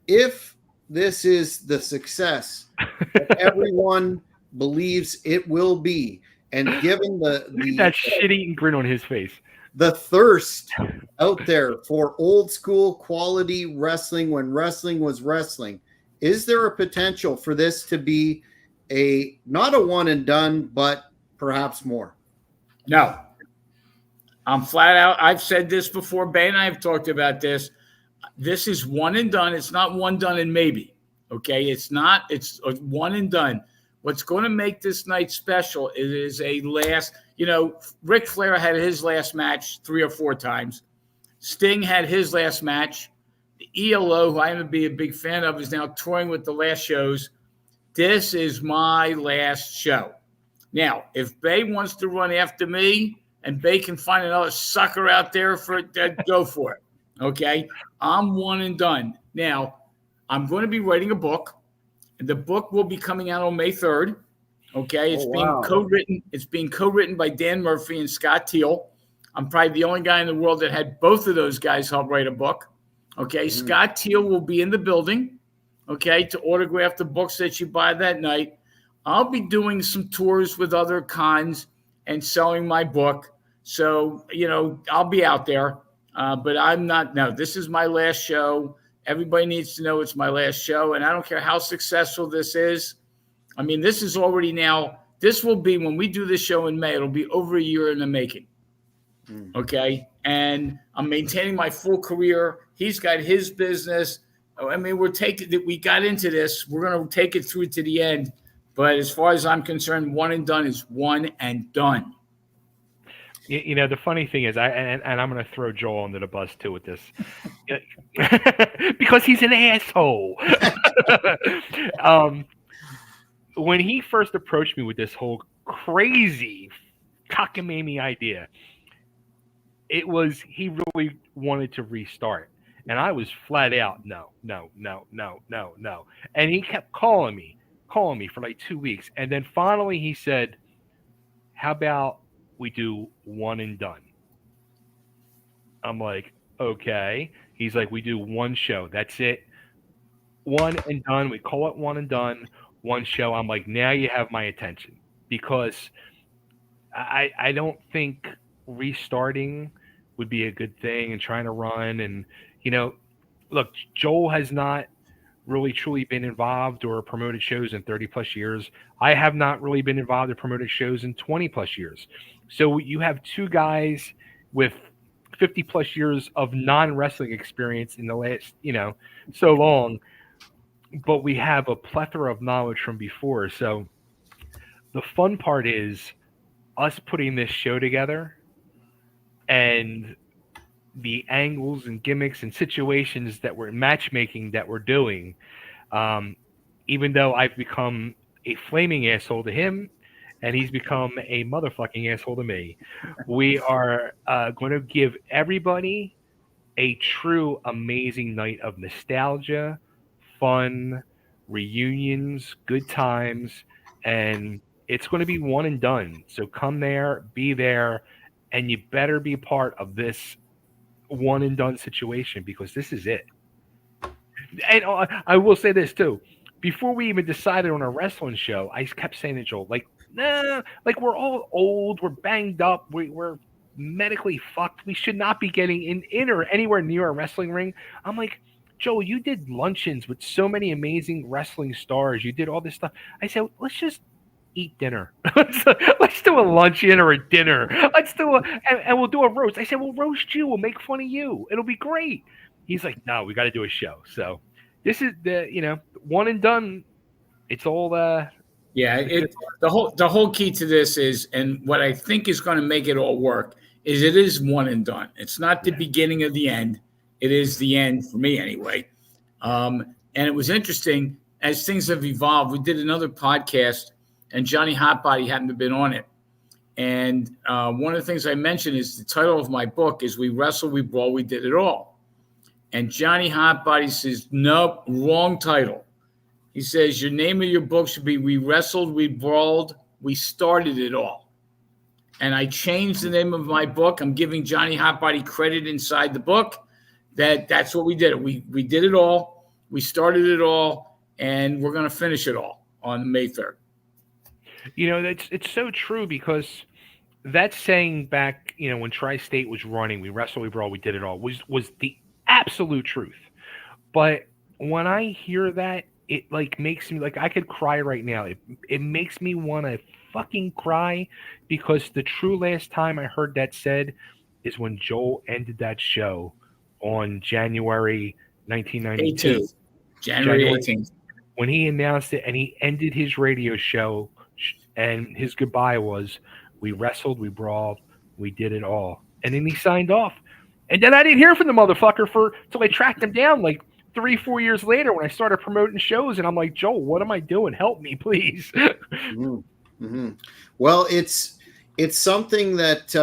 If this is the success that everyone believes it will be, and given that shit-eating grin on his face, the thirst out there for old school quality wrestling when wrestling was wrestling, is there a potential for this to be not a one and done, but perhaps more? No. I'm flat out. I've said this before. Bay and I have talked about this. This is one and done. It's not one done and maybe. Okay. It's not. It's a one and done. What's going to make this night special is a last. Ric Flair had his last match 3 or 4 times. Sting had his last match. The ELO, who I am a big fan of, is now touring with the last shows. This is my last show. Now, if Bay wants to run after me and Bay can find another sucker out there go for it. Okay? I'm one and done. Now, I'm going to be writing a book, and the book will be coming out on May 3rd. Okay? It's being co-written. It's being co-written by Dan Murphy and Scott Teal. I'm probably the only guy in the world that had both of those guys help write a book. Okay. Scott Teal will be in the building, okay, to autograph the books that you buy that night. I'll be doing some tours with other cons and selling my book. So, I'll be out there, but I'm not. No, this is my last show. Everybody needs to know it's my last show. And I don't care how successful this is. I mean, this is already now, this will be, when we do this show in May, it'll be over a year in the making. Okay. And I'm maintaining my full career. He's got his business. I mean, we got into this. We're going to take it through to the end. But as far as I'm concerned, one and done is one and done. The funny thing is, and I'm going to throw Joel under the bus too with this, because he's an asshole. When he first approached me with this whole crazy cockamamie idea, he really wanted to restart. And I was flat out, no. And he kept calling me for like 2 weeks. And then finally he said, how about we do one and done? I'm like, okay. He's like, we do one show. That's it. One and done. We call it one and done. One show. I'm like, now you have my attention, because I don't think restarting would be a good thing, and trying to run. And, look, Joel has not really truly been involved or promoted shows in 30 plus years. I have not really been involved or promoted shows in 20 plus years. So you have two guys with 50 plus years of non-wrestling experience in the last, so long, but we have a plethora of knowledge from before. So the fun part is us putting this show together, and the angles and gimmicks and situations that we're matchmaking that we're doing. Even though I've become a flaming asshole to him and he's become a motherfucking asshole to me, we are going to give everybody a true amazing night of nostalgia, fun, reunions, good times, and it's going to be one and done. So come there, be there, and you better be part of this one and done situation, because this is it. And I will say this too. Before we even decided on a wrestling show, I kept saying to Joel, nah, we're all old, we're banged up, we're medically fucked. We should not be getting in or anywhere near a wrestling ring. I'm like, Joel, you did luncheons with so many amazing wrestling stars. You did all this stuff. I said, let's just eat dinner. Let's do a luncheon or a dinner. And we'll do a roast. I said, we'll roast you. We'll make fun of you. It'll be great. He's like, no, we got to do a show. So this is the, one and done. It's all the whole key to this is, and what I think is going to make it all work is it is one and done. It's not the beginning of the end. It is the end for me anyway. And it was interesting as things have evolved. We did another podcast, and Johnny Hotbody hadn't been on it. And one of the things I mentioned is the title of my book is We Wrestled, We Brawl, We Did It All. And Johnny Hotbody says, nope, wrong title. He says, your name of your book should be We Wrestled, We Brawled, We Started It All. And I changed the name of my book. I'm giving Johnny Hotbody credit inside the book that's what we did. We did it all. We started it all, and we're going to finish it all on May 3rd. It's so true, because that saying back, when Tri-State was running, we wrestled, we brawl, we did it all, was the absolute truth. But when I hear that, it makes me I could cry right now. It makes me want to fucking cry, because the true last time I heard that said is when Joel ended that show on January 1992. 18th. January 18th. When he announced it, and he ended his radio show, and his goodbye was, we wrestled, we brawled, we did it all. And then he signed off. And then I didn't hear from the motherfucker till I tracked him down 3-4 years later when I started promoting shows. And I'm like, Joel, what am I doing? Help me, please. Mm-hmm. Well, it's something that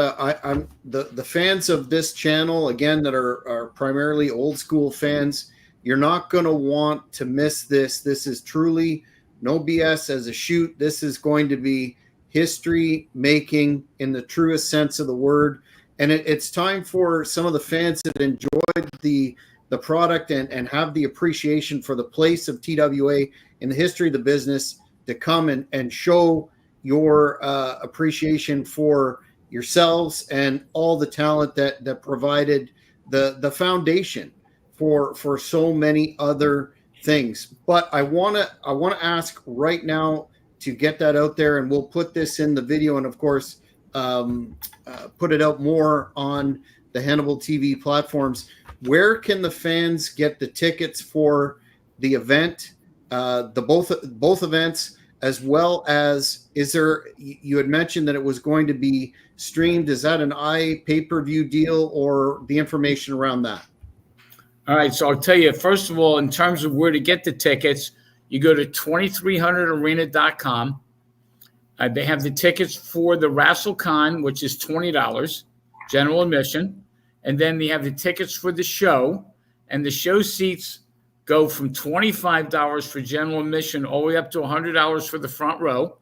I'm the fans of this channel, again, that are primarily old school fans, you're not going to want to miss this. This is truly no BS as a shoot. This is going to be history making in the truest sense of the word. and it's time for some of the fans that enjoyed the product and have the appreciation for the place of TWA in the history of the business to come and show your appreciation for yourselves and all the talent that provided the foundation for so many other things. But I want to ask right now to get that out there, and we'll put this in the video, and of course put it out more on the Hannibal TV platforms. Where can the fans get the tickets for the event, both events, as well as, is there, you had mentioned that it was going to be streamed. Is that an pay-per-view deal, or the information around that? All right, so I'll tell you, first of all, in terms of where to get the tickets, you go to 2300arena.com. They have the tickets for the WrestleCon, which is $20, general admission. And then they have the tickets for the show. And the show seats go from $25 for general admission all the way up to $100 for the front row.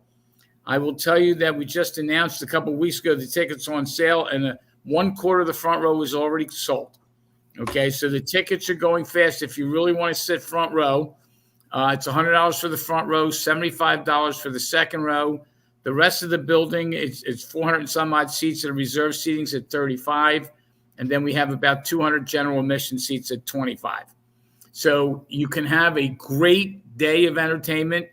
I will tell you that we just announced a couple of weeks ago the tickets on sale, and 1/4 of the front row is already sold. Okay, so the tickets are going fast. If you really want to sit front row, it's $100 for the front row, $75 for the second row. The rest of the building, it's 400 and some odd seats, and reserved seating's at 35. And then we have about 200 general admission seats at 25. So you can have a great day of entertainment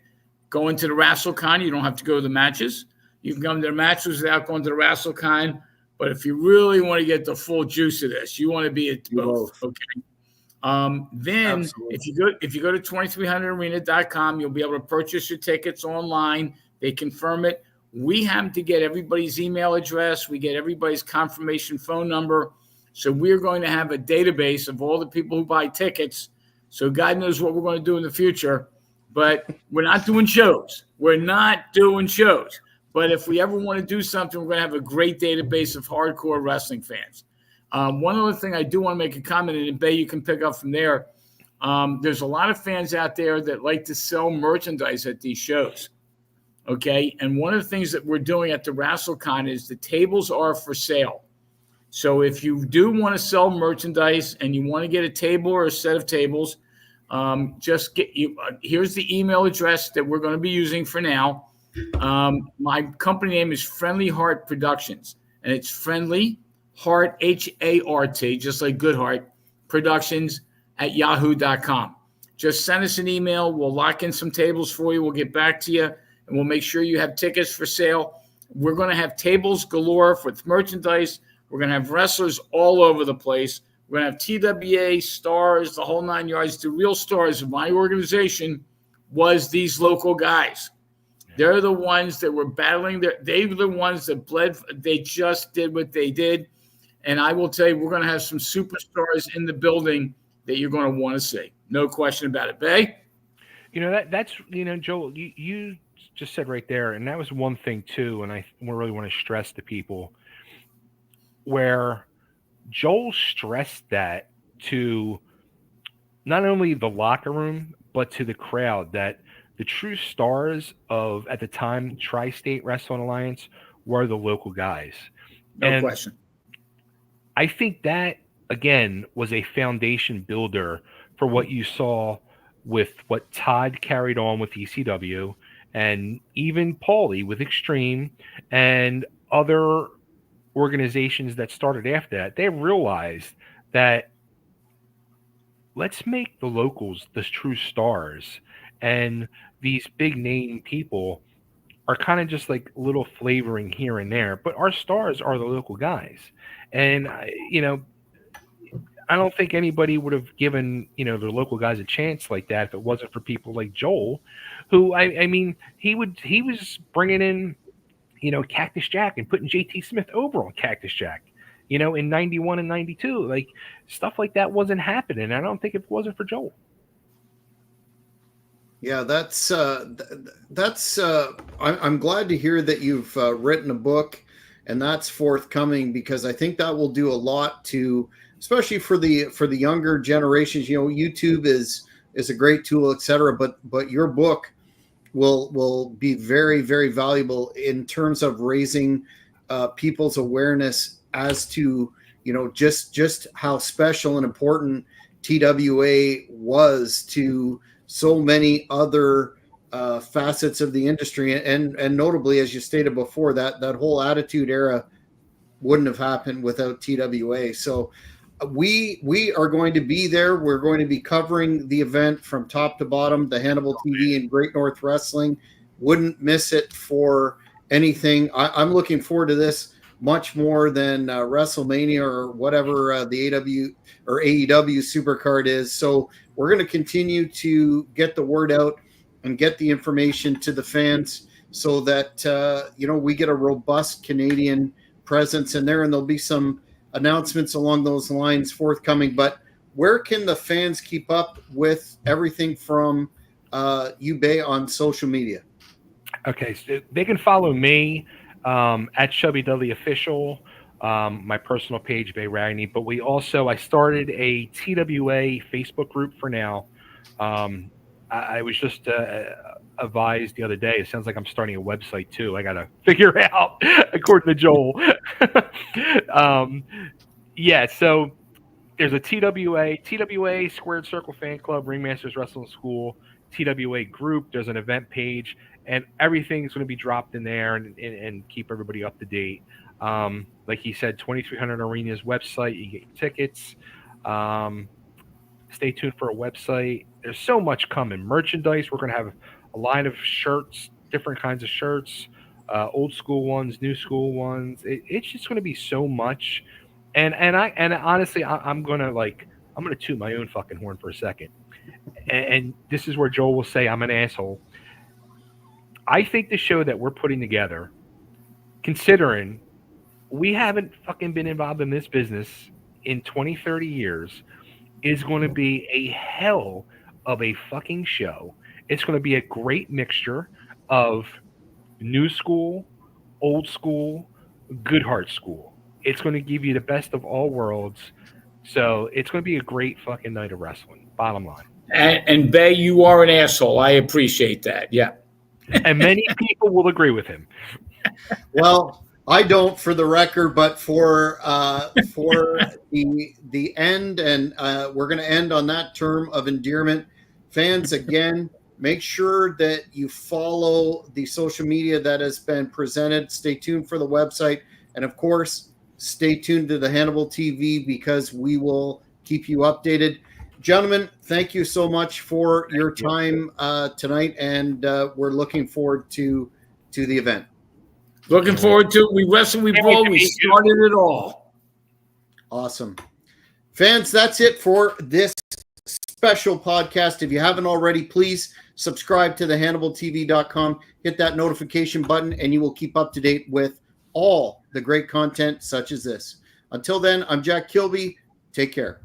going to the WrestleCon. You don't have to go to the matches. You can come to the matches without going to the WrestleCon. But if you really want to get the full juice of this, you want to be at both. Okay. Then Absolutely. if you go to 2300arena.com, you'll be able to purchase your tickets online. They confirm it. We have to get everybody's email address. We get everybody's confirmation phone number. So we're going to have a database of all the people who buy tickets. So God knows what we're going to do in the future. But we're not doing shows. We're not doing shows. But if we ever want to do something, we're going to have a great database of hardcore wrestling fans. One other thing I do want to make a comment, and Bay, you can pick up from there. There's a lot of fans out there that like to sell merchandise at these shows. Okay. And one of the things that we're doing at the WrestleCon is the tables are for sale. So if you do want to sell merchandise and you want to get a table or a set of tables, just get you. Here's the email address that we're going to be using for now. My company name is Friendly Heart Productions, and it's Friendly Heart, H-A-R-T, just like Goodhart, Productions at yahoo.com. Just send us an email. We'll lock in some tables for you. We'll get back to you, and we'll make sure you have tickets for sale. We're going to have tables galore with merchandise. We're going to have wrestlers all over the place. We're going to have TWA, stars, the whole 9 yards. The real stars of my organization was these local guys. They're the ones that were battling. They were the ones that bled. They just did what they did. And I will tell you, we're going to have some superstars in the building that you're going to want to see. No question about it. Bay? That's Joel, you just said right there, and that was one thing too, and I really want to stress to people where Joel stressed that to not only the locker room, but to the crowd, that the true stars of, at the time, Tri-State Wrestling Alliance were the local guys. No question. I think that, again, was a foundation builder for what you saw with what Todd carried on with ECW, and even Paulie with Extreme, and other organizations that started after that. They realized that let's make the locals the true stars, and these big name people are kind of just like little flavoring here and there, but our stars are the local guys. And I don't think anybody would have given the local guys a chance like that if it wasn't for people like Joel, who I mean he was bringing in Cactus Jack and putting JT Smith over on Cactus Jack, in 91 and 92. Like, stuff like that wasn't happening. I don't think if it wasn't for Joel. Yeah, I'm glad to hear that you've written a book and that's forthcoming, because I think that will do a lot to, especially for the younger generations. YouTube is a great tool, etc. But your book will be very, very valuable in terms of raising people's awareness as to, just how special and important TWA was to so many other facets of the industry, and notably, as you stated before, that whole Attitude Era wouldn't have happened without TWA. So we are going to be there. We're going to be covering the event from top to bottom. The Hannibal TV and Great North Wrestling, wouldn't miss it for anything. I'm looking forward to this much more than WrestleMania or whatever the AW or AEW Supercard is. So we're going to continue to get the word out and get the information to the fans so that we get a robust Canadian presence in there, and there'll be some announcements along those lines forthcoming. But where can the fans keep up with everything from you, Bay, on social media? Okay, so they can follow me at Chubby Dudley Official, my personal page, Bay Ragney. But I started a TWA Facebook group for now. I was just advised the other day. It sounds like I'm starting a website too. I got to figure out, according to Joel. So there's a TWA Squared Circle Fan Club, Ringmasters Wrestling School, TWA group. There's an event page, and everything's going to be dropped in there and keep everybody up to date. Like he said, 2300 Arena's website. You get your tickets. Stay tuned for a website. There's so much coming. Merchandise. We're going to have a line of shirts, different kinds of shirts, old school ones, new school ones. It's just going to be so much. And honestly, I'm gonna toot my own fucking horn for a second. And this is where Joel will say I'm an asshole. I think the show that we're putting together, considering we haven't fucking been involved in this business in 20, 30 years, is going to be a hell of a fucking show. It's going to be a great mixture of new school, old school, Goodhart school. It's going to give you the best of all worlds. So it's going to be a great fucking night of wrestling, bottom line. And Bay, you are an asshole. I appreciate that. Yeah. And many people will agree with him. Well, I don't, for the record, but for the end, and we're going to end on that term of endearment. Fans, again, make sure that you follow the social media that has been presented. Stay tuned for the website, and of course, stay tuned to the Hannibal TV because we will keep you updated. Gentlemen, thank you so much for your time tonight, and we're looking forward to the event. Looking forward to it. We wrestle, we brawl, we started it all. Awesome. Fans, that's it for this special podcast. If you haven't already, please subscribe to the HannibalTV.com. Hit that notification button, and you will keep up to date with all the great content such as this. Until then, I'm Jack Kilby. Take care.